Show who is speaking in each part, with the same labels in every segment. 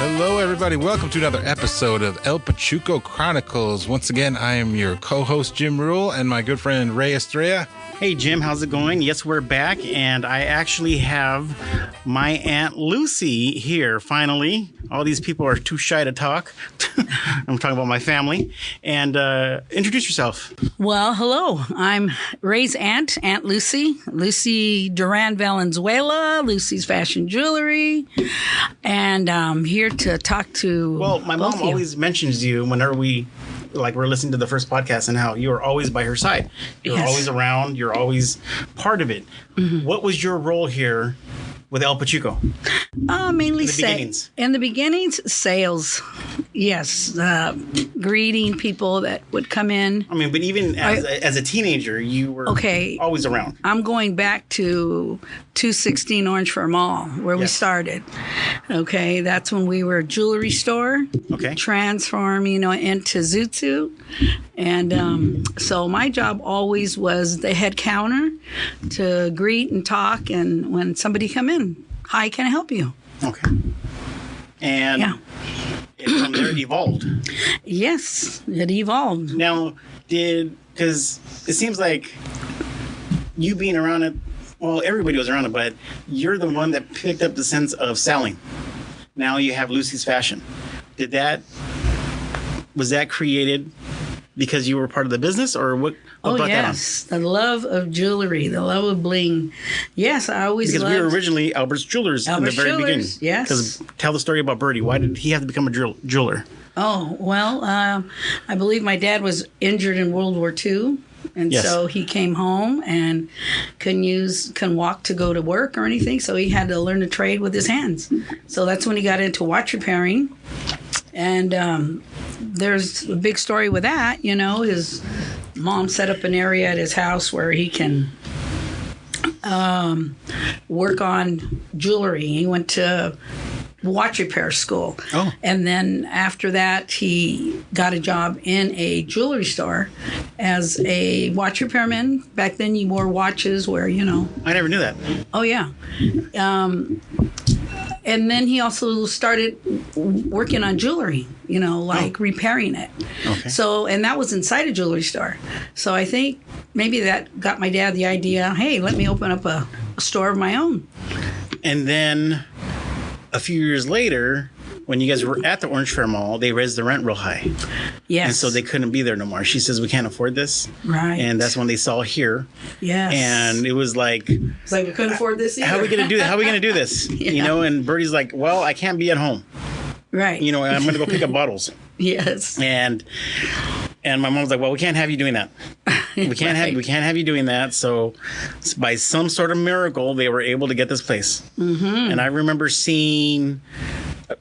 Speaker 1: Hello, everybody. Welcome to another episode of El Pachuco Chronicles. Once again, I am your co-host, Jim Ruel, and my good friend, Ray Estrella.
Speaker 2: Hey, Jim, how's it going? Yes, we're back, and I actually have my Aunt Lucy here, finally. All these people are too shy to talk. I'm talking about my family. And introduce yourself.
Speaker 3: Well, hello. I'm Ray's aunt, Aunt Lucy. Lucy Durant Valenzuela, Lucy's Fashion Jewelry. And I'm here to talk to
Speaker 2: Well, my mom always mentions you whenever we're listening to the first podcast and how you are always by her side. You're always around. You're always part of it. Mm-hmm. What was your role here with El Pachuco?
Speaker 3: Mainly in the beginnings, sales. Yes. Greeting people that would come in.
Speaker 2: I mean, but even as a teenager, you were always around.
Speaker 3: I'm going back to 216 Orange Fair Mall, where we started. Okay. That's when we were a jewelry store. Okay. Transform, into Zoot Suit. And so my job always was the head counter to greet and talk. And when somebody come in, hi, can I help you?
Speaker 2: Okay. And from there it evolved.
Speaker 3: Yes, it evolved.
Speaker 2: Now, because it seems like you being around it, well, everybody was around it, but you're the one that picked up the sense of selling. Now you have Lucy's Fashion. Was that created because you were part of the business, or what brought that on?
Speaker 3: The love of jewelry, the love of bling. Yes, I always
Speaker 2: because we were originally Albert's Jewelers in the very beginning.
Speaker 3: Yes.
Speaker 2: Because tell the story about Bertie. Why did he have to become a jeweler?
Speaker 3: Oh, well, I believe my dad was injured in World War II. And so he came home and couldn't walk to go to work or anything. So he had to learn to trade with his hands. So that's when he got into watch repairing. And there's a big story with that. His mom set up an area at his house where he can work on jewelry. He went to watch repair school. Oh. And then after that, he got a job in a jewelry store as a watch repairman. Back then, you wore watches where,
Speaker 2: I never knew that.
Speaker 3: Oh, yeah. And then he also started working on jewelry, repairing it. Okay. So, and that was inside a jewelry store. So I think maybe that got my dad the idea, hey, let me open up a store of my own.
Speaker 2: And then a few years later, when you guys were at the Orange Fair Mall, they raised the rent real high. Yes. And so they couldn't be there no more. She says, we can't afford this.
Speaker 3: Right.
Speaker 2: And that's when they saw here.
Speaker 3: Yes.
Speaker 2: And it was like...
Speaker 3: It's like, we couldn't afford this either.
Speaker 2: How are we going to do this? Yeah. And Bertie's like, well, I can't be at home.
Speaker 3: Right.
Speaker 2: I'm going to go pick up bottles.
Speaker 3: Yes.
Speaker 2: And my mom's like, well, we can't have you doing that. We can't have you doing that. So by some sort of miracle, they were able to get this place. Mm-hmm. And I remember seeing...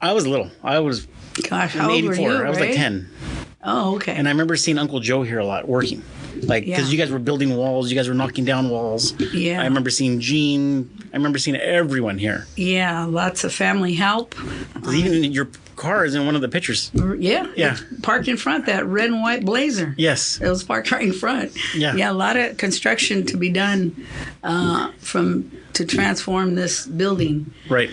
Speaker 2: I was little. I was
Speaker 3: how old were you,
Speaker 2: I was like 10.
Speaker 3: Oh, okay.
Speaker 2: And I remember seeing Uncle Joe here a lot working. Because you guys were building walls. You guys were knocking down walls. Yeah. I remember seeing Gene. I remember seeing everyone here.
Speaker 3: Yeah, lots of family help.
Speaker 2: Even your car is in one of the pictures.
Speaker 3: Yeah. Yeah. Parked in front, that red and white Blazer.
Speaker 2: Yes.
Speaker 3: It was parked right in front. Yeah. Yeah, a lot of construction to be done to transform this building.
Speaker 2: Right.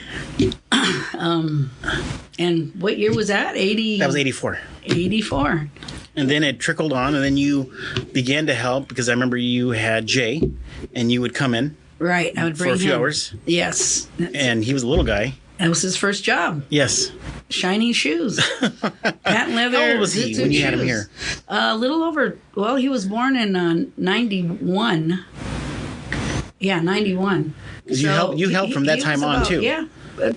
Speaker 3: And what year was that? 80?
Speaker 2: That was 84.
Speaker 3: 84.
Speaker 2: And then it trickled on, and then you began to help because I remember you had Jay, and you would come in.
Speaker 3: Right. I would bring him.
Speaker 2: For a few hours.
Speaker 3: Yes.
Speaker 2: And he was a little guy.
Speaker 3: That was his first job.
Speaker 2: Yes.
Speaker 3: Shiny shoes. Patent leather.
Speaker 2: How old was he when you had him here?
Speaker 3: A little over, well, he was born in 91. Yeah, 91.
Speaker 2: Because you helped from that time on, too.
Speaker 3: Yeah.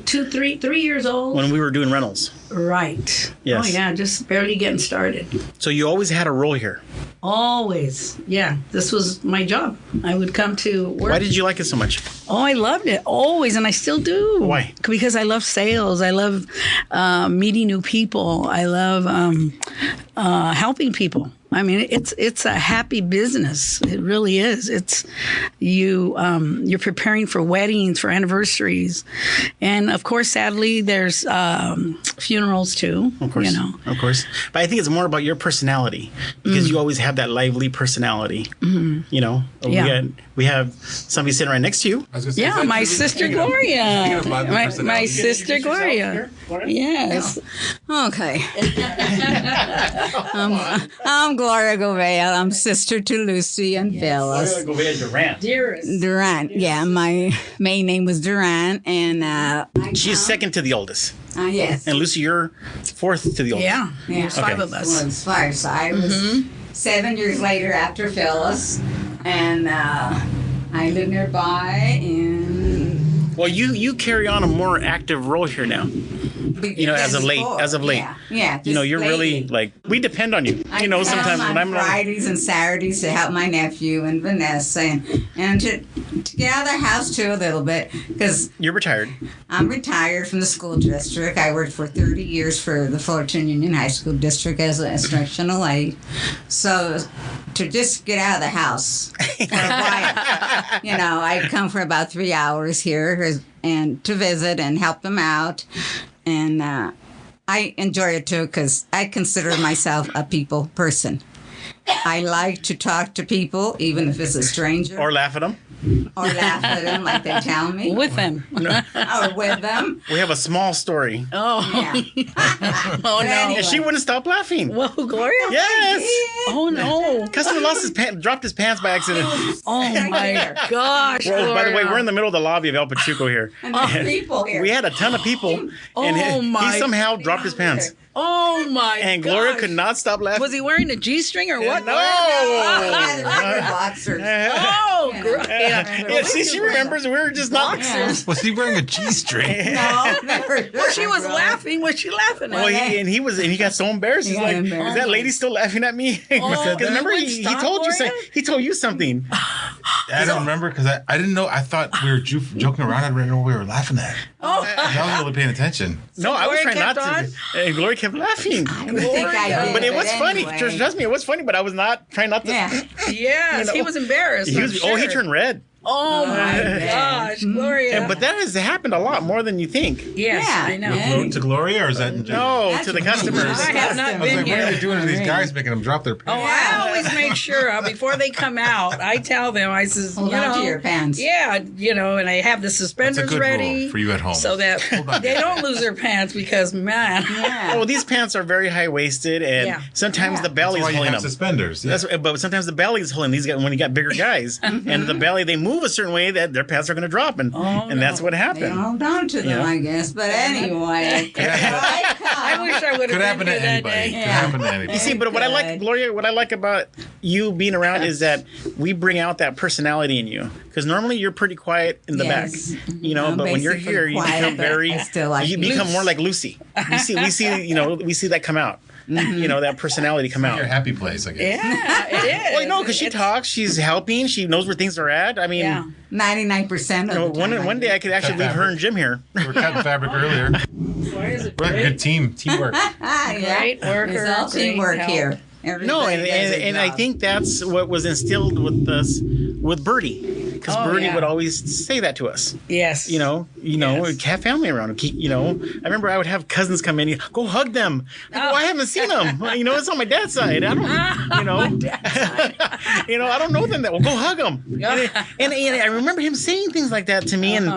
Speaker 3: 3 years old.
Speaker 2: When we were doing rentals.
Speaker 3: Right.
Speaker 2: Yes.
Speaker 3: Oh, yeah, just barely getting started.
Speaker 2: So you always had a role here?
Speaker 3: Always. Yeah, this was my job. I would come to work.
Speaker 2: Why did you like it so much?
Speaker 3: Oh, I loved it. Always, and I still do.
Speaker 2: Why?
Speaker 3: Because I love sales. I love meeting new people. I love helping people. I mean, it's a happy business. It really is. It's you're preparing for weddings, for anniversaries, and of course, sadly, there's funeral funerals too.
Speaker 2: Of course,
Speaker 3: you know.
Speaker 2: of course. But I think it's more about your personality because you always have that lively personality. You know, we have somebody sitting right next to you.
Speaker 1: I was gonna say,
Speaker 3: Yeah, my sister Gloria. My sister Gloria. Yes.
Speaker 4: Okay. I'm Gloria Govea. I'm sister to Lucy and Phyllis.
Speaker 2: Durant.
Speaker 4: Durant. Yeah, my main name was Durant, and
Speaker 2: She's second to the oldest.
Speaker 4: yes.
Speaker 2: And Lucy, you're fourth to the oldest.
Speaker 3: Yeah. There's five of us.
Speaker 4: Well, it's five. So I was 7 years later after Phyllis, and I live nearby, and
Speaker 2: Well, you carry on a more active role here now. You know, as of late.
Speaker 4: Yeah.
Speaker 2: You know, you're really
Speaker 4: lately.
Speaker 2: like, we depend on you. You know, sometimes
Speaker 4: on
Speaker 2: when I'm
Speaker 4: Fridays and Saturdays to help my nephew and Vanessa and to get out of the house too a little bit because
Speaker 2: you're retired.
Speaker 4: I'm retired from the school district. I worked for 30 years for the Fullerton Union High School District as an instructional aide. So to just get out of the house for a while, you know, I come for about 3 hours here and to visit and help them out. And I enjoy it too because I consider myself a people person. I like to talk to people, even if it's a stranger.
Speaker 2: Or laugh at them.
Speaker 4: Or laugh at them like they tell me.
Speaker 3: With them.
Speaker 4: Or with them.
Speaker 2: We have a small story.
Speaker 3: Oh.
Speaker 4: Yeah.
Speaker 3: Oh,
Speaker 4: But
Speaker 3: no.
Speaker 4: anyway.
Speaker 2: And she wouldn't stop laughing.
Speaker 3: Whoa, Gloria?
Speaker 2: Yes.
Speaker 3: Oh, no.
Speaker 2: Customer lost his pants, dropped his pants by accident.
Speaker 3: Oh, my gosh.
Speaker 2: Well, by the way,
Speaker 3: Gloria.
Speaker 2: we're in the middle of the lobby of El Pachuco here.
Speaker 4: And there's people here.
Speaker 2: We had a ton of people, and he somehow dropped his pants.
Speaker 3: Oh, my
Speaker 2: And Gloria
Speaker 3: gosh.
Speaker 2: could not stop laughing.
Speaker 3: Was he wearing a G-string or what?
Speaker 2: No.
Speaker 4: Yeah, the regular boxers.
Speaker 3: Oh,
Speaker 4: You know.
Speaker 2: Yeah, see, she remembers. We were just not.
Speaker 4: Yeah.
Speaker 1: Was he wearing a G-string?
Speaker 4: No, never.
Speaker 3: She was laughing. Was she laughing at?
Speaker 2: Well, he got so embarrassed. He's
Speaker 4: He got
Speaker 2: like,
Speaker 4: embarrassed.
Speaker 2: "Is that lady still laughing at me?" Because remember, he told you he told you something.
Speaker 1: I don't remember because I didn't know. I thought we were joking around. I didn't know what we were laughing at.
Speaker 3: Oh,
Speaker 1: I wasn't really paying attention.
Speaker 2: No, I was
Speaker 3: Gloria
Speaker 2: trying not
Speaker 3: kept
Speaker 2: to. And Gloria kept laughing.
Speaker 4: I don't think I did.
Speaker 2: But it was funny.
Speaker 4: anyway.
Speaker 2: Trust me, it was funny. But I was not trying not to.
Speaker 4: Yeah.
Speaker 3: yes, he was embarrassed.
Speaker 2: He
Speaker 3: I'm
Speaker 2: was.
Speaker 3: sure.
Speaker 2: Oh, he turned red.
Speaker 3: Oh, my gosh, Gloria.
Speaker 2: But that has happened a lot more than you think.
Speaker 3: yes,
Speaker 4: Yeah.
Speaker 3: I know.
Speaker 4: Yeah.
Speaker 1: To Gloria, or is that in general?
Speaker 2: No,
Speaker 4: That's
Speaker 2: to the
Speaker 4: what-
Speaker 2: customers.
Speaker 3: I have not
Speaker 1: I was
Speaker 3: been
Speaker 1: like, what are
Speaker 3: here.
Speaker 1: they doing to these guys, making them drop their
Speaker 3: Oh,
Speaker 1: pants?
Speaker 3: I always make sure before they come out, I tell them, I says,
Speaker 4: Hold
Speaker 3: you
Speaker 4: on
Speaker 3: know,
Speaker 4: to your pants.
Speaker 3: yeah, you know, and I have the
Speaker 1: That's a
Speaker 3: suspenders
Speaker 1: good
Speaker 3: ready
Speaker 1: rule for you at home.
Speaker 3: so that
Speaker 1: on.
Speaker 3: they don't lose their pants because, man,
Speaker 4: Yeah.
Speaker 2: Oh, these pants are very high waisted, and
Speaker 3: Yeah.
Speaker 2: sometimes the
Speaker 1: That's
Speaker 2: belly is
Speaker 1: why you
Speaker 2: holding
Speaker 1: have
Speaker 2: them.
Speaker 1: suspenders. Yeah.
Speaker 2: That's, but sometimes the belly is holding these guys when you got bigger guys, and the belly they move a certain way that their pants are going to drop, and that's what
Speaker 4: They
Speaker 2: happened.
Speaker 4: hold on to them,
Speaker 2: Yeah.
Speaker 4: I guess. But anyway.
Speaker 3: I wish I would
Speaker 1: Could
Speaker 3: have
Speaker 1: happen
Speaker 3: been
Speaker 1: to
Speaker 3: here that
Speaker 1: anybody.
Speaker 3: day.
Speaker 1: Could
Speaker 4: Yeah.
Speaker 1: happen to anybody.
Speaker 2: You see, but what I like,
Speaker 4: Good.
Speaker 2: Gloria, what I like about you being around is that we bring out that personality in you. Because normally you're pretty quiet in the
Speaker 4: Yes.
Speaker 2: back, you know.
Speaker 4: I'm
Speaker 2: but when you're
Speaker 4: basically
Speaker 2: here, you
Speaker 4: quiet,
Speaker 2: become
Speaker 4: but
Speaker 2: very.
Speaker 4: I still like
Speaker 2: you
Speaker 4: loose.
Speaker 2: become more like Lucy. We see, you know, we see that come out. You know, that personality come out.
Speaker 1: Your happy place, I guess.
Speaker 3: Yeah, it is.
Speaker 2: Well, no, because she talks, she's helping, she knows where things are at. I mean,
Speaker 3: Yeah.
Speaker 4: 99% of
Speaker 2: you know,
Speaker 4: the time.
Speaker 2: one day I could actually leave her and Jim here.
Speaker 1: We were cutting fabric earlier. We're a good teamwork.
Speaker 4: Yeah.
Speaker 3: Great worker,
Speaker 4: It's all
Speaker 3: great
Speaker 4: teamwork
Speaker 3: help.
Speaker 4: here.
Speaker 2: No,
Speaker 4: Everybody does their
Speaker 2: and I
Speaker 4: job.
Speaker 2: think that's what was instilled with us with Birdie, because
Speaker 3: Oh,
Speaker 2: Birdie
Speaker 3: yeah.
Speaker 2: would always say that to us.
Speaker 3: Yes.
Speaker 2: You know,
Speaker 3: Yes.
Speaker 2: have family around. You know, I remember I would have cousins come in. Go hug them. I go, I haven't seen them. You know, it's on my dad's side. I don't. You know, you know, I don't know them that well. Go hug them. And I remember him saying things like that to me, and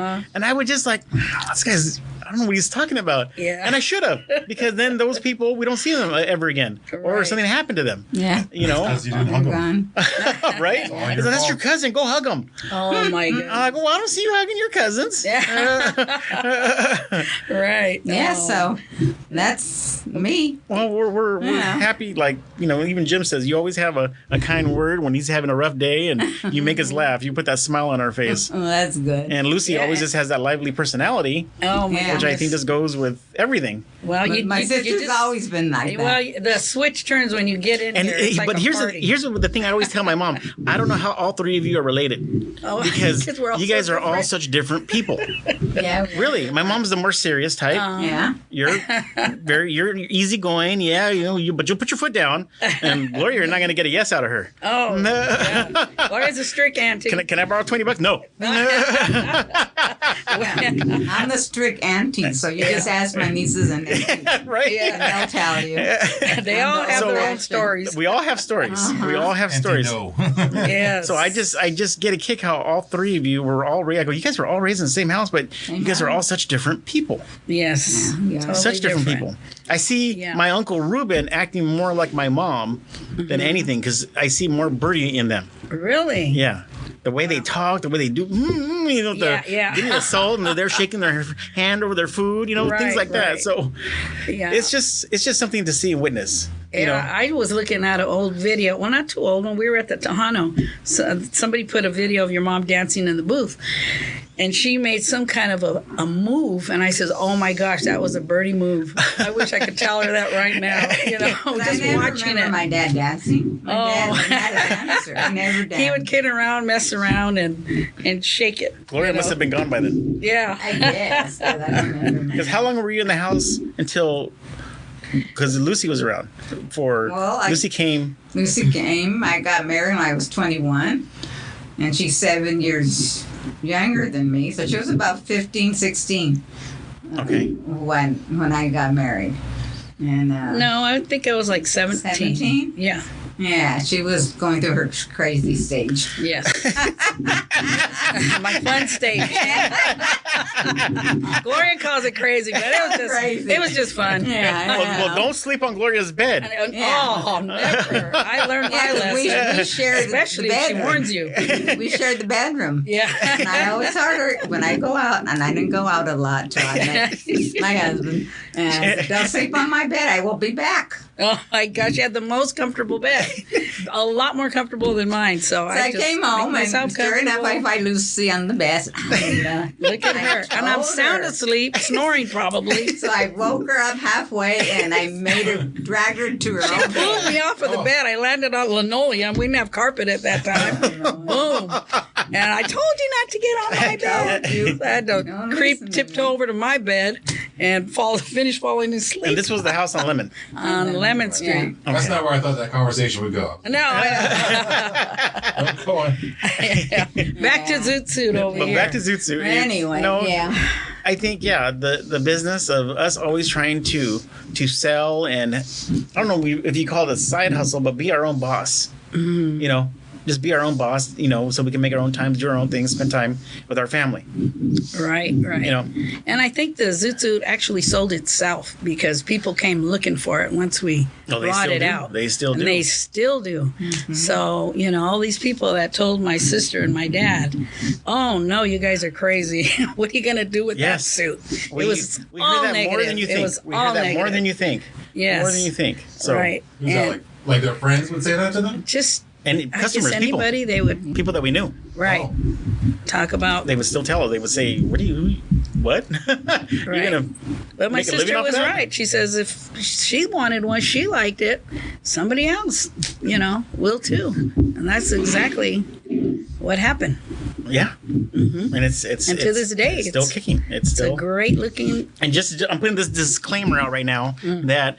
Speaker 2: I would just like, this guy's. I don't know what he's talking about.
Speaker 3: Yeah.
Speaker 2: And I should have, because then those people, we don't see them ever again, or
Speaker 3: Right.
Speaker 2: something happened to them.
Speaker 4: Yeah.
Speaker 2: You know,
Speaker 1: Because you didn't hug them.
Speaker 4: Gone.
Speaker 2: right?
Speaker 1: all
Speaker 2: I
Speaker 1: your
Speaker 2: said, that's
Speaker 1: fault.
Speaker 2: your cousin. Go hug him.
Speaker 3: Oh my
Speaker 2: I
Speaker 3: goodness.
Speaker 2: go, well, I don't see you hugging your cousins.
Speaker 3: Right.
Speaker 4: Yeah,
Speaker 3: Oh.
Speaker 4: so that's me.
Speaker 2: Well, we're
Speaker 4: Yeah.
Speaker 2: happy. Like, you know, even Jim says, you always have a kind word when he's having a rough day, and you make us laugh. You put that smile on our face.
Speaker 4: Oh, that's good.
Speaker 2: And Lucy
Speaker 3: Yeah.
Speaker 2: always just has that lively personality,
Speaker 3: Oh my
Speaker 4: Yeah.
Speaker 2: which I think
Speaker 3: goodness.
Speaker 2: just goes with everything.
Speaker 3: Well,
Speaker 4: But
Speaker 3: you,
Speaker 4: my
Speaker 3: you
Speaker 4: sister's
Speaker 3: just,
Speaker 4: always been like that.
Speaker 3: well, the switch turns when you get in
Speaker 2: And
Speaker 3: here. It's like
Speaker 2: but
Speaker 3: a
Speaker 2: here's
Speaker 3: party.
Speaker 2: here's the thing I always tell my mom. I don't know how all three of you are related,
Speaker 3: Oh,
Speaker 2: because
Speaker 3: we're all
Speaker 2: you guys
Speaker 3: so
Speaker 2: are all
Speaker 3: different.
Speaker 2: such different people.
Speaker 4: yeah.
Speaker 2: Really, my mom's the more serious type.
Speaker 4: Yeah.
Speaker 2: You're easygoing, yeah. But you'll put your foot down, and Gloria, you're not going to get a yes out of her.
Speaker 3: Oh, yeah. Gloria's a strict auntie.
Speaker 2: Can I borrow $20? No.
Speaker 4: I'm the strict auntie. aunties. So you just ask my nieces and nephews.
Speaker 2: Right?
Speaker 3: Yeah.
Speaker 4: And they'll tell you.
Speaker 3: They all have their own stories.
Speaker 2: We all have stories. We all have stories.
Speaker 3: Yes.
Speaker 2: So I just get a kick how all three of you were all raised. I go, you guys were all raised in the same house, but you guys are all such different people.
Speaker 3: Yes.
Speaker 4: Yeah.
Speaker 3: Totally
Speaker 2: Such different people. I see my Uncle Ruben acting more like my mom than anything because I see more Birdie in them.
Speaker 3: Really?
Speaker 2: Yeah. The way they talk, the way they do, you know, getting the salt, and they're shaking their hand over their food, you know, things like that. So it's just something to see and witness. You know?
Speaker 3: I was looking at an old video. Well, not too old. When we were at the Tejano, somebody put a video of your mom dancing in the booth. And she made some kind of a move. And I says, oh, my gosh, that was a Birdie move. I wish I could tell her that right now. You know, just watching it.
Speaker 4: My dad dancing. My dad was not a dancer. I never danced.
Speaker 3: He would kid around, mess around, and shake it.
Speaker 2: Gloria must have been gone by then.
Speaker 3: Yeah.
Speaker 4: I guess. I don't remember.
Speaker 2: Because how long were you in the house until... Because Lucy was around. Lucy came.
Speaker 4: Lucy came. I got married when I was 21. And she's 7 years younger than me. So she was about 15, 16.
Speaker 2: Okay.
Speaker 4: When I got married. And
Speaker 3: No, I think I was like 17.
Speaker 4: 17?
Speaker 3: Yeah.
Speaker 4: Yeah, she was going through her crazy stage.
Speaker 3: Yes. My fun stage. Gloria calls it crazy, but it was just fun.
Speaker 4: Yeah.
Speaker 2: Well, don't sleep on Gloria's bed.
Speaker 3: Oh, never. I learned my lesson.
Speaker 4: We shared
Speaker 3: Especially
Speaker 4: the
Speaker 3: if she
Speaker 4: bedroom.
Speaker 3: warns you.
Speaker 4: We shared the bedroom.
Speaker 3: Yeah.
Speaker 4: And I always told her when I go out, and I didn't go out a lot till I met my husband. And don't sleep on my bed. I will be back.
Speaker 3: Oh my gosh, you had the most comfortable bed. A lot more comfortable than mine. So
Speaker 4: I
Speaker 3: just
Speaker 4: came home and sure enough I find Lucy on the bed.
Speaker 3: Look at her. And I'm sound asleep, snoring probably.
Speaker 4: So I woke her up halfway and I made her drag her to her own
Speaker 3: Pulled
Speaker 4: bed.
Speaker 3: me off of the bed. I landed on linoleum. We didn't have carpet at that time. Boom. And I told you not to get on my bed. I had to tiptoe over to my bed and finish falling asleep.
Speaker 2: And this was the house on Lemon.
Speaker 3: On Lemon Street.
Speaker 2: Okay.
Speaker 1: That's not where I thought that conversation would go.
Speaker 3: No.
Speaker 1: Go on.
Speaker 3: Back to Zoot Suit over
Speaker 2: But
Speaker 3: here.
Speaker 2: back to Zoot Suit.
Speaker 4: Anyway,
Speaker 2: I think the business of us always trying to sell, and I don't know if you call it a side hustle, but be our own boss. Mm-hmm. You know, just be our own boss. You know, so we can make our own time, do our own things, spend time with our family.
Speaker 3: Right.
Speaker 2: You know,
Speaker 3: and I think the Zoot Suit actually sold itself because people came looking for it once we brought it out.
Speaker 2: They still do.
Speaker 3: And they still do. Mm-hmm. So, you know, all these people that told my sister and my dad, oh, no, you guys are crazy. What are you going to do with that suit? It was
Speaker 2: we
Speaker 3: all
Speaker 2: hear that
Speaker 3: negative.
Speaker 2: more than you think.
Speaker 3: It was
Speaker 2: we
Speaker 3: all
Speaker 2: hear that
Speaker 3: negative.
Speaker 2: more than you think.
Speaker 3: Yes.
Speaker 2: More than you think. So,
Speaker 3: right.
Speaker 1: Who's that like their friends would say that to them?
Speaker 3: Just...
Speaker 2: And customers,
Speaker 3: anybody, they would...
Speaker 2: people that we knew.
Speaker 3: Right.
Speaker 1: Oh.
Speaker 3: Talk about...
Speaker 2: They would still tell her. They would say, what? You're going to
Speaker 3: But my
Speaker 2: make a living
Speaker 3: sister
Speaker 2: off of
Speaker 3: was
Speaker 2: that?
Speaker 3: right. She says if she wanted one, she liked it, somebody else, you know, will too. And that's exactly what happened.
Speaker 2: Yeah. Mm-hmm. And it's
Speaker 3: and to this day,
Speaker 2: it's still kicking. It's still
Speaker 3: a great looking.
Speaker 2: And I'm putting this disclaimer out right now that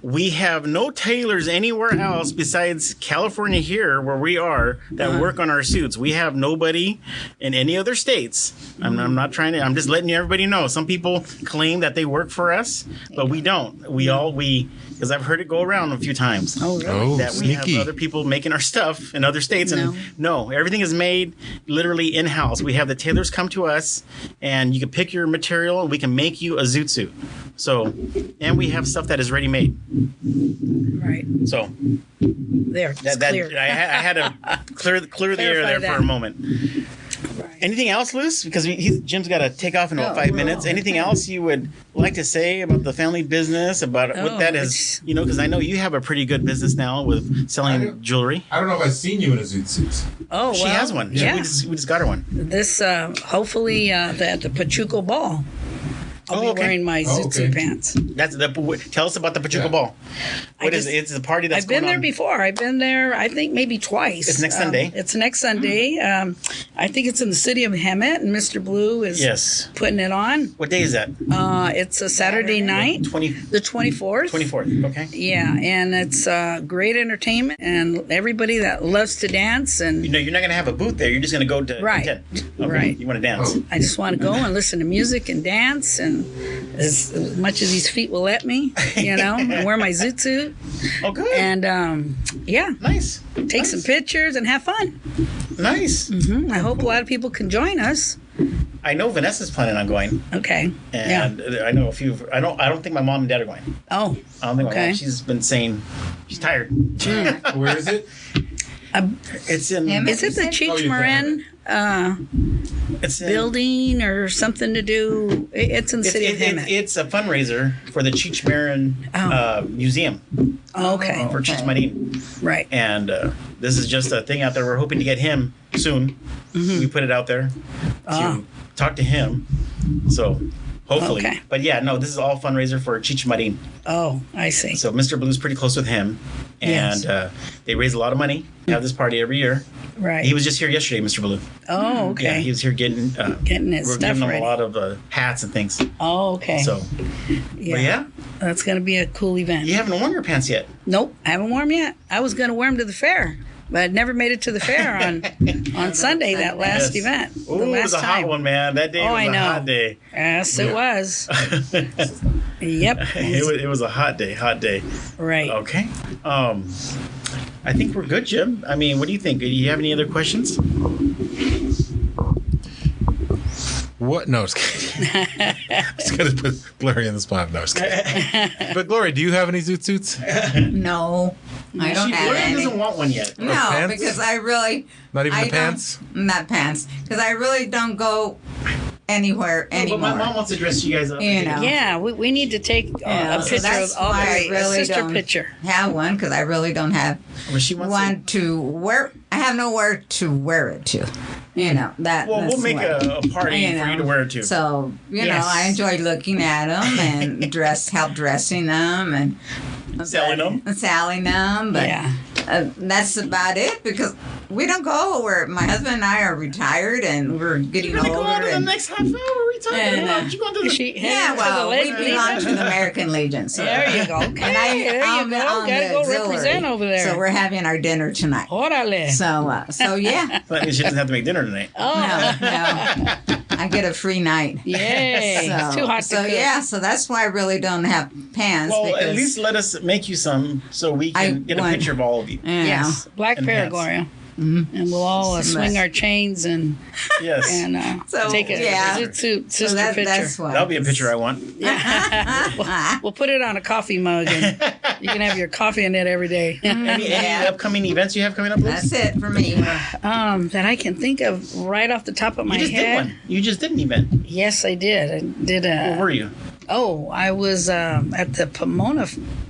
Speaker 2: we have no tailors anywhere else besides California here where we are that work on our suits. We have nobody in any other states. I'm not trying to, I'm just letting everybody know. Some people claim that they work for us, but we don't. Because I've heard it go around a few times.
Speaker 3: Oh, really?
Speaker 1: Oh,
Speaker 2: That we
Speaker 1: sneaky.
Speaker 2: have other people making our stuff in other states. And no, everything is made literally in-house. We have the tailors come to us and you can pick your material and we can make you a zoot suit. So, and we have stuff that is ready-made.
Speaker 3: Right.
Speaker 2: So,
Speaker 3: There. It's clear.
Speaker 2: I had to clear the air there for a moment.
Speaker 3: Right.
Speaker 2: Anything else, Luce? Because Jim's got to take off in about 5 minutes. Anything else you would like to say about the family business, about what that is? You know, because I know you have a pretty good business now with selling jewelry.
Speaker 1: I don't know if I've seen you in a Zoot Suit.
Speaker 3: Oh, well.
Speaker 2: She has one.
Speaker 3: Yeah.
Speaker 2: We just got her one.
Speaker 3: This, hopefully, at the Pachuco Ball. I'll be wearing my Zoot Suit pants.
Speaker 2: Tell us about the Pachuco Ball. What is it? It's a party that's going on.
Speaker 3: I've been there before. I've been there, I think, maybe twice.
Speaker 2: It's next Sunday.
Speaker 3: It's next Sunday. I think it's in the city of Hemet, and Mr. Blue is putting it on.
Speaker 2: What day is that?
Speaker 3: It's a Saturday night. The 24th.
Speaker 2: 24th, okay.
Speaker 3: Yeah, and it's great entertainment, and everybody that loves to dance. And
Speaker 2: You know, you're not going to have a booth there. You're just going to go to
Speaker 3: Right.
Speaker 2: attend. Okay.
Speaker 3: Right.
Speaker 2: You want to dance.
Speaker 3: I just want to go and listen to music and dance and and as much as these feet will let me, I wear my zoot suit.
Speaker 2: Oh, good.
Speaker 3: And
Speaker 2: Nice.
Speaker 3: Take some pictures and have fun.
Speaker 2: Nice.
Speaker 3: I hope a lot of people can join us.
Speaker 2: I know Vanessa's planning on going.
Speaker 3: Okay.
Speaker 2: And I know a few. I don't think my mom and dad are going.
Speaker 3: Oh.
Speaker 2: I don't think my mom. She's been saying she's tired.
Speaker 1: Where is it?
Speaker 2: It's in.
Speaker 3: Is it the Cheech Marin
Speaker 2: It's in,
Speaker 3: building or something to do? It's in the city of Hemet.
Speaker 2: It's a fundraiser for the Cheech Marin Museum.
Speaker 3: Okay.
Speaker 2: For Cheech Marin.
Speaker 3: Right.
Speaker 2: And this is just a thing out there. We're hoping to get him soon. We put it out there to talk to him. So hopefully.
Speaker 3: Okay.
Speaker 2: But yeah, no, this is all fundraiser for Cheech Marin.
Speaker 3: Oh, I see.
Speaker 2: So Mr. Blue's pretty close with him. And they raise a lot of money. They have this party every year.
Speaker 3: Right.
Speaker 2: He was just here yesterday, Mr. Blue.
Speaker 3: Oh, okay.
Speaker 2: Yeah, he was here getting
Speaker 3: his
Speaker 2: we're
Speaker 3: stuff
Speaker 2: giving him
Speaker 3: ready.
Speaker 2: a lot of hats and things.
Speaker 3: Oh, okay.
Speaker 2: So, but yeah,
Speaker 3: that's going to be a cool event.
Speaker 2: you haven't worn your pants yet.
Speaker 3: Nope, I haven't worn them yet. I was going to wear them to the fair, but I'd never made it to the fair on Sunday, that last event.
Speaker 2: Ooh, it was a hot one, man. That day was a hot day.
Speaker 3: Yes, it was. Yep.
Speaker 2: It was a hot day.
Speaker 3: Right.
Speaker 2: Okay. I think we're good, Jim. I mean, what do you think? Do you have any other questions?
Speaker 1: What? No, I was kidding. I was going to put Gloria in the spot. No, I was kidding. But Gloria, do you have any zoot suits?
Speaker 4: No, I don't have
Speaker 2: Gloria
Speaker 4: any.
Speaker 2: doesn't want one yet.
Speaker 4: No,
Speaker 1: pants?
Speaker 4: because I really.
Speaker 1: Not even
Speaker 4: I
Speaker 1: the pants?
Speaker 4: Not pants. Because I really don't go anywhere anymore.
Speaker 2: But my mom wants to dress you guys up.
Speaker 3: Yeah, we need to take a
Speaker 4: so
Speaker 3: picture
Speaker 4: that's
Speaker 3: of all
Speaker 4: why I
Speaker 3: the
Speaker 4: really
Speaker 3: sister
Speaker 4: don't
Speaker 3: picture.
Speaker 4: have one because I really don't have
Speaker 2: Well, she wants
Speaker 4: one to wear. I have nowhere to wear it to. That.
Speaker 2: Well, we'll
Speaker 4: that's
Speaker 2: make
Speaker 4: why.
Speaker 2: a party for you to wear it to.
Speaker 4: So
Speaker 3: Yes.
Speaker 4: I enjoy looking at them and help dressing them and
Speaker 2: Selling them?
Speaker 4: selling them. But
Speaker 3: Yeah.
Speaker 4: that's about it because we don't go where my husband and I are retired and we're getting
Speaker 2: You're gonna
Speaker 4: older.
Speaker 2: go out in the
Speaker 4: and,
Speaker 2: next half hour. What are we talking
Speaker 4: And,
Speaker 2: about? You going to the
Speaker 4: yeah, well, we belong to the American Legion. So.
Speaker 3: There you go. Okay,
Speaker 4: And
Speaker 3: there you go.
Speaker 4: on
Speaker 3: Gotta
Speaker 4: the
Speaker 3: go
Speaker 4: auxiliary.
Speaker 3: represent over there.
Speaker 4: So we're having our dinner tonight.
Speaker 3: Orale.
Speaker 4: So yeah.
Speaker 2: That means she doesn't have to make dinner tonight.
Speaker 3: Oh,
Speaker 4: No. I get a free night.
Speaker 3: yay.
Speaker 4: So,
Speaker 3: It's too hot to
Speaker 4: so
Speaker 3: cook.
Speaker 4: yeah, so that's why I really don't have pants.
Speaker 2: Well,
Speaker 4: because,
Speaker 2: at least let us make you some so we can get a
Speaker 4: want-
Speaker 2: picture of all of you.
Speaker 3: Yes. Black
Speaker 2: And
Speaker 3: pair,
Speaker 2: hats.
Speaker 3: Gloria. And we'll all swing our chains and
Speaker 2: Yes.
Speaker 4: So,
Speaker 3: take a
Speaker 4: yeah.
Speaker 3: zoot suit
Speaker 4: So
Speaker 3: sister picture.
Speaker 4: that's why.
Speaker 2: That'll be a picture I want.
Speaker 3: We'll put it on a coffee mug and you can have your coffee in it every day.
Speaker 2: Any upcoming events you have coming up, Liz?
Speaker 4: That's it for me.
Speaker 3: That I can think of right off the top of my
Speaker 2: You just
Speaker 3: head.
Speaker 2: did one. You just did an event.
Speaker 3: Yes, I did. I did
Speaker 2: Where were you?
Speaker 3: I was at the Pomona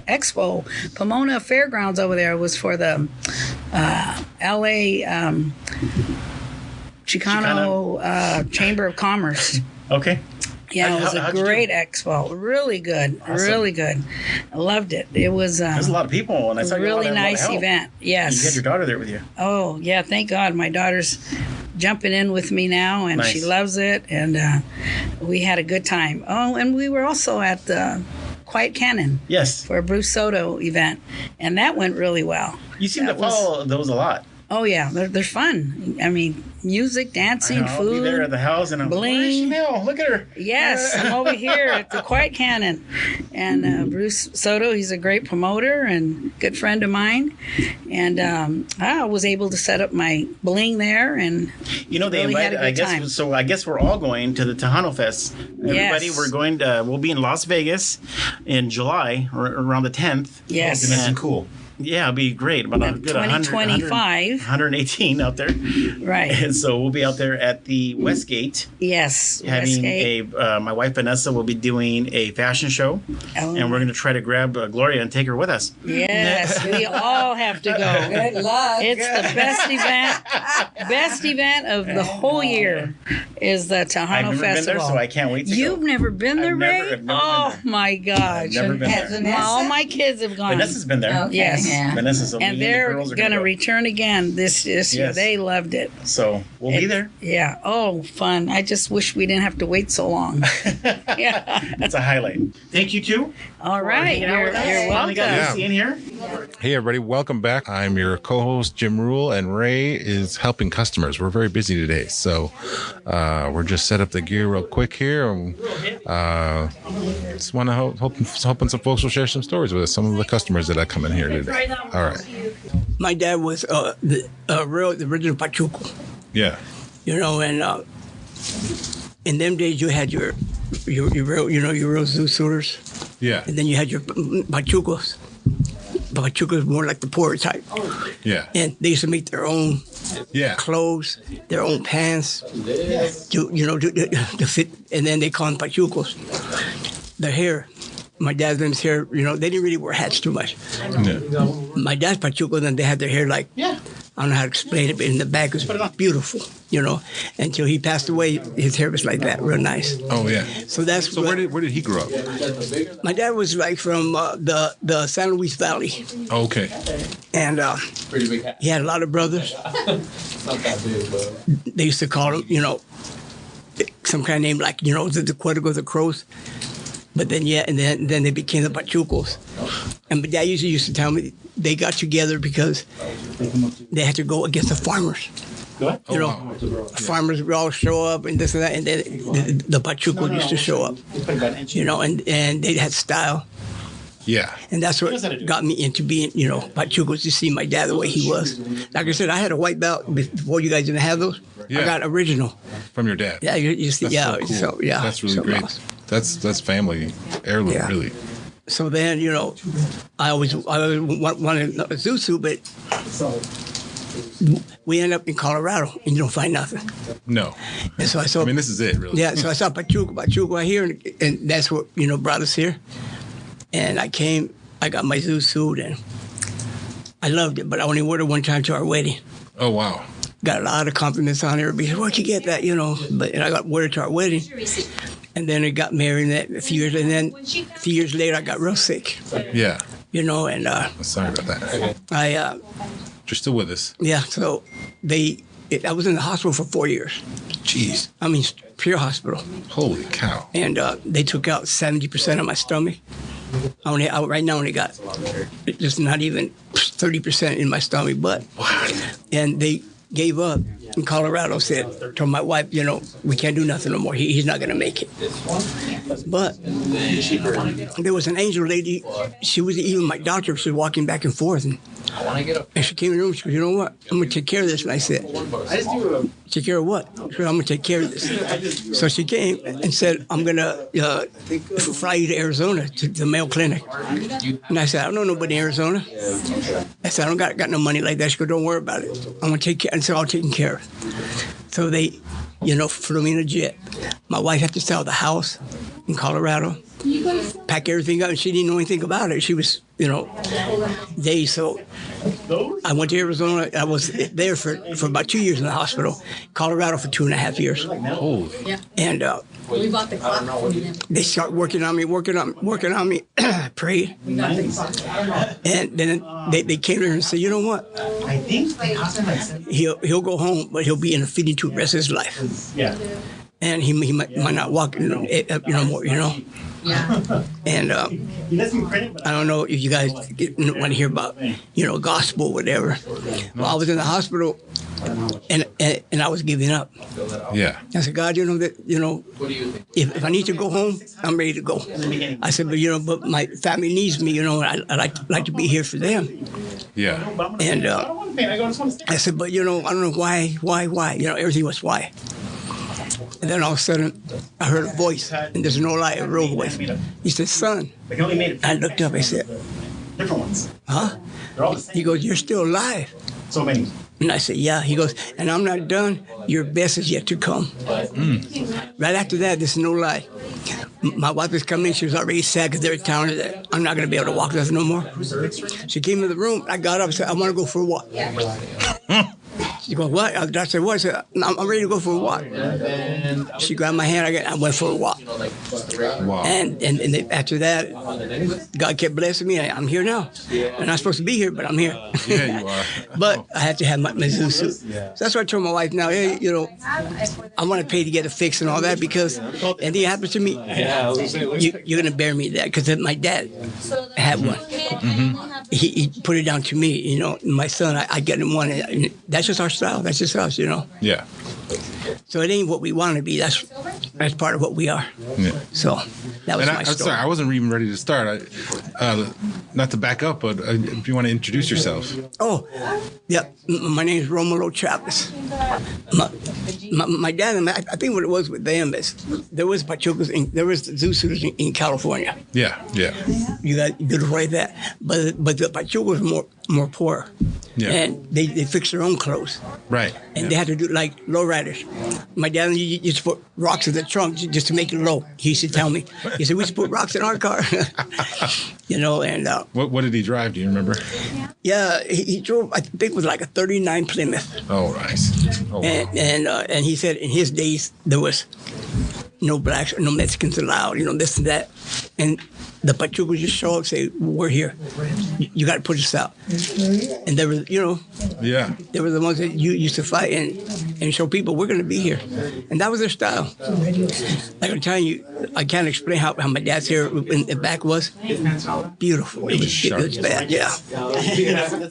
Speaker 3: Expo, Pomona Fairgrounds over there. It was for the LA Chicano Chamber of Commerce.
Speaker 2: Okay.
Speaker 3: Yeah, it was
Speaker 2: how'd
Speaker 3: a
Speaker 2: you
Speaker 3: great
Speaker 2: do?
Speaker 3: expo. Really good.
Speaker 2: Awesome.
Speaker 3: Really good. I loved it. It was
Speaker 2: There's a lot of people, and I saw
Speaker 3: a
Speaker 2: you
Speaker 3: really
Speaker 2: had a lot of
Speaker 3: nice
Speaker 2: help.
Speaker 3: event.
Speaker 2: You
Speaker 3: Yes.
Speaker 2: had your daughter there with you.
Speaker 3: Oh, yeah, thank God. My daughter's jumping in with me now, and she
Speaker 2: Nice.
Speaker 3: loves it, and we had a good time. Oh, and we were also at the Quiet Cannon
Speaker 2: Yes.
Speaker 3: for a Bruce Soto event, and that went really well.
Speaker 2: You seem to
Speaker 3: That was-
Speaker 2: follow those a lot.
Speaker 3: Oh, yeah, they're fun. I mean, music, dancing,
Speaker 2: I'll be there at
Speaker 3: food.
Speaker 2: the house, and I'm like, where is she
Speaker 3: bling.
Speaker 2: now? Look at her.
Speaker 3: Yes, I'm over here at the Quiet Cannon. And Bruce Soto, he's a great promoter and good friend of mine. And I was able to set up my bling there. And
Speaker 2: You know, they
Speaker 3: really had
Speaker 2: invited,
Speaker 3: a
Speaker 2: I
Speaker 3: good
Speaker 2: guess,
Speaker 3: time.
Speaker 2: so I guess we're all going to the Tejano Fest. Everybody,
Speaker 3: Yes.
Speaker 2: we're going to, we'll be in Las Vegas in July, or around the 10th.
Speaker 3: Yes.
Speaker 2: And-
Speaker 1: Cool.
Speaker 2: Yeah, it'll be great. About a good
Speaker 3: 2025.
Speaker 2: 118 out there.
Speaker 3: Right.
Speaker 2: And so we'll be out there at the Westgate.
Speaker 3: Yes.
Speaker 2: Having
Speaker 3: Westgate.
Speaker 2: my wife Vanessa will be doing a fashion show,
Speaker 3: Oh.
Speaker 2: and we're going to try to grab Gloria and take her with us.
Speaker 3: Yes, we all have to go.
Speaker 4: Good luck.
Speaker 3: It's the best event of the whole year is the Tejano
Speaker 2: I've never
Speaker 3: Festival.
Speaker 2: been there, so I can't wait to
Speaker 3: You've
Speaker 2: go.
Speaker 3: never been there,
Speaker 2: I've never-
Speaker 3: Ray?
Speaker 2: I've never been
Speaker 3: Oh
Speaker 2: there.
Speaker 3: my gosh!
Speaker 2: I've never been
Speaker 4: Has
Speaker 2: there.
Speaker 4: Vanessa?
Speaker 3: All my kids have gone.
Speaker 2: Vanessa's been there.
Speaker 4: Okay.
Speaker 3: Yes.
Speaker 4: Yeah.
Speaker 2: Vanessa, so
Speaker 3: And
Speaker 2: me
Speaker 3: they're
Speaker 2: the girls are
Speaker 3: going to
Speaker 2: go.
Speaker 3: return again this year.
Speaker 2: Yes.
Speaker 3: They loved it.
Speaker 2: So we'll be there.
Speaker 3: Yeah. Oh, fun. I just wish we didn't have to wait so long. Yeah.
Speaker 2: That's a highlight. Thank you too.
Speaker 3: All right. You're
Speaker 2: Finally got
Speaker 3: welcome.
Speaker 2: Lucy in here.
Speaker 1: Hey, everybody. Welcome back. I'm your co-host, Jim Ruel, and Ray is helping customers. We're very busy today, so we're just set up the gear real quick here. And, just want to hoping some folks will share some stories with us, some of the customers that I come in here today. All right.
Speaker 5: My dad was the original Pachuco,
Speaker 1: Yeah.
Speaker 5: you know, and in them days you had your real Zoot Suiters,
Speaker 1: Yeah.
Speaker 5: and then you had your Pachucos. Pachucos more like the poorer type,
Speaker 1: Yeah.
Speaker 5: and they used to make their own
Speaker 1: Yeah.
Speaker 5: clothes, their own pants, to fit, and then they call them Pachucos. Their hair. My dad's hair, they didn't really wear hats too much.
Speaker 1: Yeah.
Speaker 5: My dad's Pachuco, then they had their hair like, I don't know how to explain it, but in the back it was beautiful, Until he passed away, his hair was like that, real nice.
Speaker 1: Oh, yeah.
Speaker 5: So that's
Speaker 1: So where did he grow up?
Speaker 5: my dad was like from the San Luis Valley,
Speaker 1: Oh, okay.
Speaker 5: and he had a lot of brothers. They used to call him, some kind of name like, the Cuervos, the Crows. But then, and then they became the Pachucos. And my dad used to tell me they got together because they had to go against the farmers.
Speaker 2: Go ahead.
Speaker 5: Farmers would all show up and this and that, and then the Pachucos used to show up, and they had style.
Speaker 1: Yeah.
Speaker 5: And that's what got me into being, Pachucos, to see my dad the way he was. Like I said, I had a white belt before you guys didn't have those.
Speaker 1: Yeah.
Speaker 5: I got original.
Speaker 1: From your dad.
Speaker 5: Yeah, you see,
Speaker 1: That's so cool. That's really great.
Speaker 5: Awesome.
Speaker 1: That's family heirloom,
Speaker 5: Yeah.
Speaker 1: really.
Speaker 5: So then, I always wanted a Zoot suit, but we end up in Colorado and you don't find nothing.
Speaker 1: No.
Speaker 5: And so I saw.
Speaker 1: I mean, this is it, really.
Speaker 5: Yeah, so I saw Pachuco right here, and that's what brought us here. And I got my Zoot suit, and I loved it, but I only wore it one time to our wedding.
Speaker 1: Oh, wow.
Speaker 5: Got a lot of compliments on it. Everybody said, "Where'd you get that?" And I got wore it to our wedding. And then I got married a few years, and then a few years later, I got real sick.
Speaker 1: Yeah.
Speaker 5: And
Speaker 1: Sorry about that.
Speaker 5: You're
Speaker 1: still with us.
Speaker 5: Yeah, so I was in the hospital for 4 years.
Speaker 1: Jeez.
Speaker 5: I mean, pure hospital.
Speaker 1: Holy cow.
Speaker 5: And they took out 70% of my stomach. Right now, I only got just not even 30% in my stomach, but. And they gave up in Colorado, told my wife, we can't do nothing no more. He's not going to make it. But there was an angel lady. She was even my doctor. She was walking back and forth. And she came in the room. She goes, "You know what? I'm going to take care of this." And I said, "Take care of what?" She said, "I'm going to take care of this." So she came and said, "I'm going to fly you to Arizona to the Mayo Clinic." And I said, "I don't know nobody in Arizona." I said, "I don't got no money like that." She goes, "Don't worry about it. I'm going to take care." And so I'll take care of it. So they, flew me in a jet. My wife had to sell the house in Colorado, pack everything up, and she didn't know anything about it. She was, days. So I went to Arizona. I was there for about 2 years in the hospital. Colorado for 2.5 years.
Speaker 1: Holy.
Speaker 5: And
Speaker 6: We bought the clock from them.
Speaker 5: they start working on me. Prayed. And then they came here and said, "You know what?
Speaker 2: I think they cost him like
Speaker 5: He'll go home, but he'll be in a feeding tube the rest of his life.
Speaker 2: Yeah.
Speaker 5: And he might not walk, more,
Speaker 6: Yeah.
Speaker 5: And
Speaker 2: He doesn't give me credit, but
Speaker 5: I don't know if you guys want to hear about, gospel, whatever. Well, I was in the hospital, and I was giving up.
Speaker 1: Yeah.
Speaker 5: I said, "God, if I need to go home, I'm ready to go." I said, but my family needs me, and I like to be here for them.
Speaker 1: Yeah.
Speaker 5: And
Speaker 2: I don't want to paint. I just want to stay.
Speaker 5: I said, but I don't know why. Everything was why. And then all of a sudden, I heard a voice, and there's no lie, a real voice. He said, "Son."
Speaker 2: They only made it
Speaker 5: I looked up, I said,
Speaker 2: different ones.
Speaker 5: "Huh?"
Speaker 2: They're all the same.
Speaker 5: He goes, "You're still alive."
Speaker 2: So many.
Speaker 5: And I said, "Yeah." He goes, "And I'm not done. Your best is yet to come." Right after that, there's no lie. My wife was coming. She was already sad because they were telling her that I'm not going to be able to walk with her no more. She came in the room. I got up and said, "I want to go for a walk." She goes, "What?" I said, "What?" I said, "I'm ready to go for a walk." She grabbed my hand. I went for a walk.
Speaker 1: Wow.
Speaker 5: And after that, God kept blessing me. I'm here now. I'm not supposed to be here, but I'm here.
Speaker 1: Yeah, you are.
Speaker 5: But I had to have my Zoot suit. So that's why I told my wife now, hey, you know, I want to pay to get it fixed and all that because anything happens to me, you're going to bear me that. Because my dad had one. He put it down to me, you know. My son, I get him one. And that's just our style. That's just us, you know.
Speaker 1: Yeah.
Speaker 5: So it ain't what we want to be. That's part of what we are.
Speaker 1: Yeah.
Speaker 5: So that was my story.
Speaker 1: Sorry, I wasn't even ready to start. Not to back up, but if you want to introduce yourself.
Speaker 5: Oh, yeah. My name is Romulo Chavez. My dad and I think what it was with them is there was Pachucos, there was the Zoot Suits in California.
Speaker 1: Yeah.
Speaker 5: You got to write that. But the Pachucos were more poor.
Speaker 1: Yeah.
Speaker 5: And they fixed their own clothes.
Speaker 1: Right.
Speaker 5: And they had to do like lowriders. My dad used to put rocks in the trunk just to make it low. He used to tell me. He said, we should put rocks in our car. You know, and...
Speaker 1: What did he drive? Do you remember?
Speaker 5: Yeah, he drove, I think it was like a 39 Plymouth.
Speaker 1: Oh, nice. Oh, wow.
Speaker 5: And he said in his days, there was no blacks or no Mexicans allowed, you know, this and that. And the Pachucos just show up and say, we're here. You got to put us out. And there was, you know, they were the ones that you used to fight and show people we're going to be here. And that was their style. Like I'm telling you, I can't explain how my dad's hair in the back was. Beautiful. It was bad, yeah.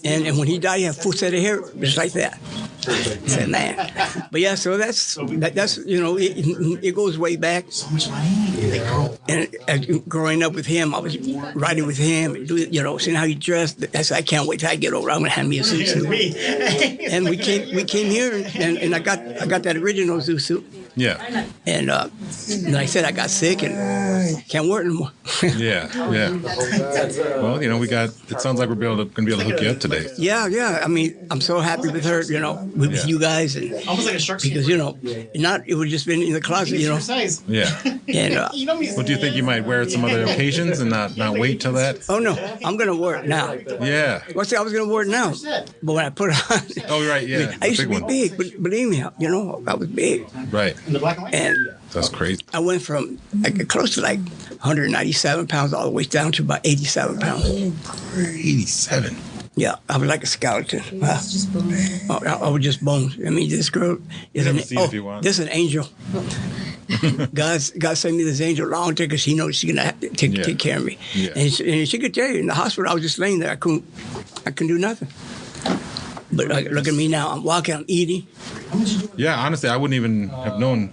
Speaker 5: And when he died, he had a full set of hair just like that. I said, man. But yeah, so that's you know, it goes way back. And growing up with him, I was riding with him, and you know, seeing how he dressed. I said, I can't wait till I get over. I'm gonna have me a Zoot suit. And we came here, and I got that original Zoot suit.
Speaker 1: Yeah.
Speaker 5: And like I said, I got sick and can't work no more.
Speaker 1: Yeah. Well, you know, it sounds like we're going to be able to hook you up today.
Speaker 5: Yeah. I mean, I'm so happy with her, you know, with you guys. And
Speaker 2: Almost like a shark.
Speaker 5: because, you know, it would just been in the closet, you know.
Speaker 1: Yeah.
Speaker 5: And
Speaker 1: Well, do you think you might wear it some other occasions and not wait till that?
Speaker 5: oh, no, I'm going to wear it now.
Speaker 1: Yeah.
Speaker 5: Well, see, I was going to wear it now. But when I put it on,
Speaker 1: Oh, right, yeah.
Speaker 5: I used to
Speaker 1: Big
Speaker 5: be
Speaker 1: one.
Speaker 5: big, but believe me, you know, I was big.
Speaker 1: Right.
Speaker 5: And
Speaker 1: That's crazy.
Speaker 5: I went from like close to like 197 pounds all the way down to about 87 pounds.
Speaker 1: 87.
Speaker 5: Yeah, I was like a skeleton. I was just bones. I mean, this girl is
Speaker 1: Never seen it if you want.
Speaker 5: this is an angel. God sent me this angel long time because He knows she's gonna have to take care of me.
Speaker 1: Yeah.
Speaker 5: And she could tell you in the hospital, I was just laying there. I couldn't do nothing. But look at me now. I'm walking. I'm eating.
Speaker 1: Yeah, honestly, I wouldn't even have known.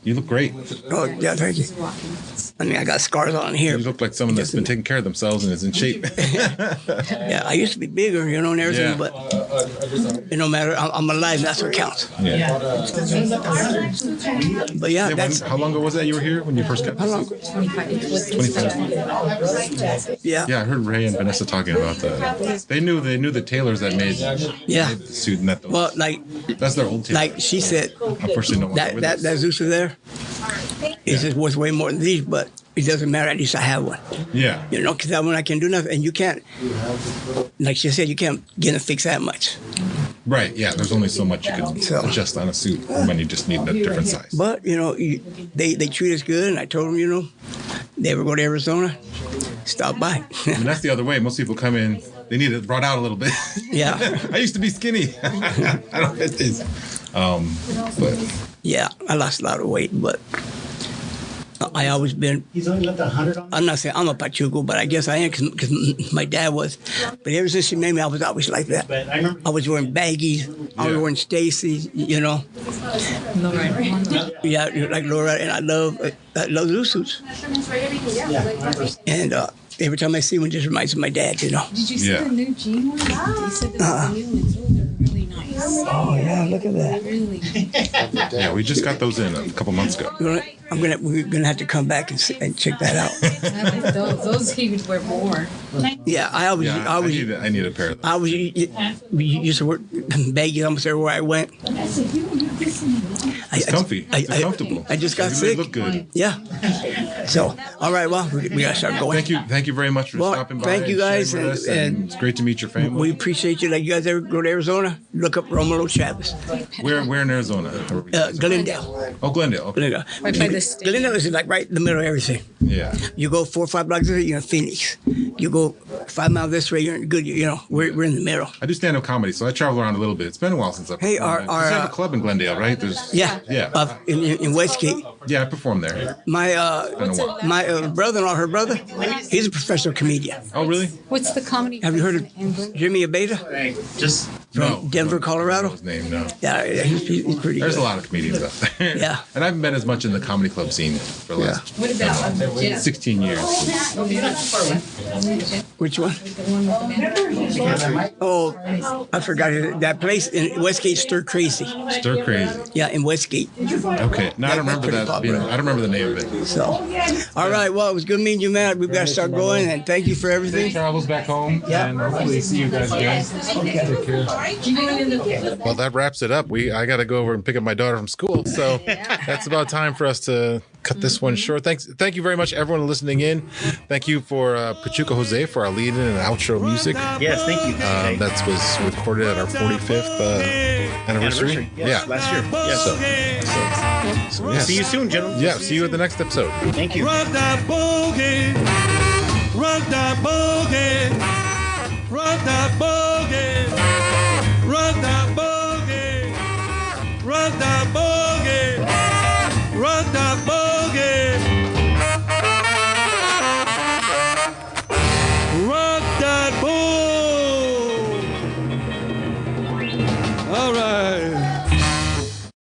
Speaker 1: You look great.
Speaker 5: Oh yeah, thank you. I mean, I got scars on here.
Speaker 1: You look like someone that's been taking care of themselves and is in shape.
Speaker 5: Yeah, I used to be bigger, you know, and everything,
Speaker 1: Yeah.
Speaker 5: but it no matter. I'm alive. And that's what counts.
Speaker 1: Yeah.
Speaker 5: But yeah, that's
Speaker 1: How long ago was that you were here when you first got?
Speaker 5: how long.
Speaker 1: 25.
Speaker 5: Yeah.
Speaker 1: Yeah, I heard Ray and Vanessa talking about that. They knew the tailors that made
Speaker 5: Yeah.
Speaker 1: the suit and that.
Speaker 5: Well, like
Speaker 1: That's their old tailor.
Speaker 5: like she said,
Speaker 1: Unfortunately, no one's with
Speaker 5: that
Speaker 1: us.
Speaker 5: Zeus there is just worth way more than these, but it doesn't matter. At least I have one.
Speaker 1: Yeah.
Speaker 5: You know, because that one I can do nothing, and you can't. Like she said, you can't get and fix that much.
Speaker 1: Right. Yeah. There's only so much you can adjust on a suit when you just need a different size.
Speaker 5: But you know, they treat us good, and I told them, you know, they ever go to Arizona, stop by.
Speaker 1: And that's the other way. Most people come in, they need it brought out a little bit.
Speaker 5: Yeah.
Speaker 1: I used to be skinny. I don't fit this. But
Speaker 5: Yeah, I lost a lot of weight, but I always been.
Speaker 2: He's only left 100 on.
Speaker 5: I'm not saying I'm a Pachuco, but I guess I am because my dad was. But ever since she made me, I was always like that.
Speaker 2: But I remember.
Speaker 5: I was wearing baggies. I was
Speaker 1: Yeah.
Speaker 5: wearing Stacy's, you know. Yeah, like Laura, and I love Zoot Suits.
Speaker 2: Yeah, I remember.
Speaker 5: And every time I see one, it just reminds me of my dad, you know.
Speaker 6: Did you see
Speaker 1: Yeah.
Speaker 6: the new jean ones? They said there was a new ones. Those are really nice.
Speaker 5: Oh yeah, look at that.
Speaker 6: Really.
Speaker 1: yeah, we just got those in a couple months ago.
Speaker 5: We're gonna have to come back and check that out.
Speaker 6: Those he would wear more.
Speaker 5: Yeah, I
Speaker 1: need a pair of those.
Speaker 5: I was used to work baggy almost everywhere I went.
Speaker 1: It's comfy. It's comfortable.
Speaker 5: I just got
Speaker 1: You
Speaker 5: sick.
Speaker 1: look good.
Speaker 5: Yeah. So, all right, well, we got to start going.
Speaker 1: Thank you very much for stopping by.
Speaker 5: Thank you guys,
Speaker 1: and it's great to meet your family.
Speaker 5: We appreciate you. Like, you guys ever go to Arizona? Look up Romulo Chavez.
Speaker 1: Where in Arizona?
Speaker 5: Glendale.
Speaker 1: Oh, Glendale. Okay.
Speaker 5: Glendale.
Speaker 6: Right by the state.
Speaker 5: Glendale is like right in the middle of everything.
Speaker 1: Yeah.
Speaker 5: You go 4 or 5 blocks this way, you're in Phoenix. You go 5 miles this way, you're in good. You know, we're in the middle.
Speaker 1: I do stand-up comedy, so I travel around a little bit. It's been a while since I've
Speaker 5: Hey,
Speaker 1: performed. You have a club in Glendale, right?
Speaker 5: Yeah. In Westgate.
Speaker 1: Yeah, I performed there.
Speaker 5: My brother-in-law, her brother, he's a professional comedian.
Speaker 1: Oh, really?
Speaker 6: What's the comedy?
Speaker 5: Have you heard of Jimmy Abeda
Speaker 2: Just
Speaker 5: from Denver, Colorado?
Speaker 1: His name, no.
Speaker 5: Yeah, he's pretty
Speaker 1: There's
Speaker 5: good.
Speaker 1: a lot of comedians out there.
Speaker 5: Yeah.
Speaker 1: And I haven't been as much in the comedy club scene for the last
Speaker 6: What about
Speaker 1: 16 years.
Speaker 5: Which one?
Speaker 6: the one with the man?
Speaker 5: Oh, I forgot it. That place in Westgate, Stir Crazy.
Speaker 1: Stir Crazy.
Speaker 5: Yeah, in Westgate.
Speaker 1: Okay. No, I don't remember
Speaker 5: That's
Speaker 1: that.
Speaker 5: pretty popular.
Speaker 1: I don't remember the name of it.
Speaker 5: So, all right. Well, it was good meeting you, man. We've got to start going, and thank you for everything.
Speaker 1: Travels back home.
Speaker 5: Yeah.
Speaker 1: And hopefully see you guys again. Take care. Well, that wraps it up. I got to go over and pick up my daughter from school. So that's about time for us to cut this one short. Thank you very much, everyone listening in. Thank you for Pachuco Jose for our lead-in and outro music.
Speaker 2: yes, thank you.
Speaker 1: That was recorded at our 45th anniversary.
Speaker 2: Yes, last year. Yes.
Speaker 1: So yes.
Speaker 2: See you soon, gentlemen.
Speaker 1: Yeah, see you at the next episode.
Speaker 2: Thank you.
Speaker 7: Rock that boogie, rock that boogie, rock that boogie, rock that boogie, rock that boogie, rock that boogie, rock that boogie. All right.